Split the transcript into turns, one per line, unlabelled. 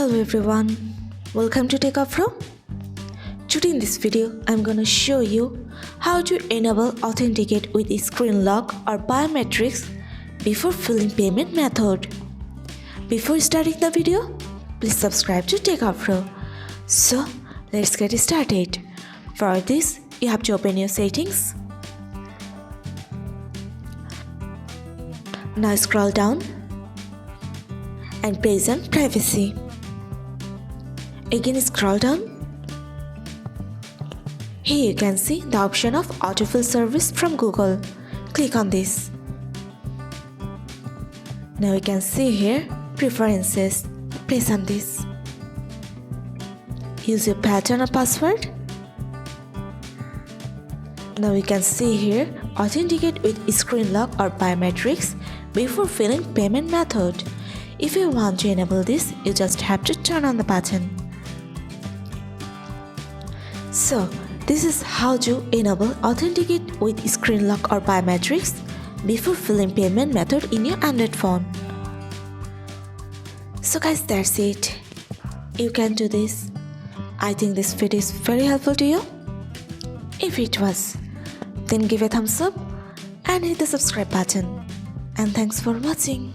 Hello everyone, welcome to Techavro. Today in this video, I'm gonna show you how to enable Authenticate with screen lock or biometrics before filling payment method. Before starting the video, please subscribe to Techavro. So let's get started. For this, you have to open your settings. Now scroll down and press on privacy. Again scroll down. Here you can see the option of autofill service from Google. Click on this. Now you can see here preferences. Press on this. Use your pattern or password. Now you can see here Authenticate with screen lock or biometrics before filling payment method. If you want to enable this, you just have to turn on the button. So, this is how to enable Authenticate with screen lock or biometrics before filling payment method in your Android phone. So guys, that's it. You can do this. I think this video is very helpful to you. If it was, then give a thumbs up and hit the subscribe button. And thanks for watching.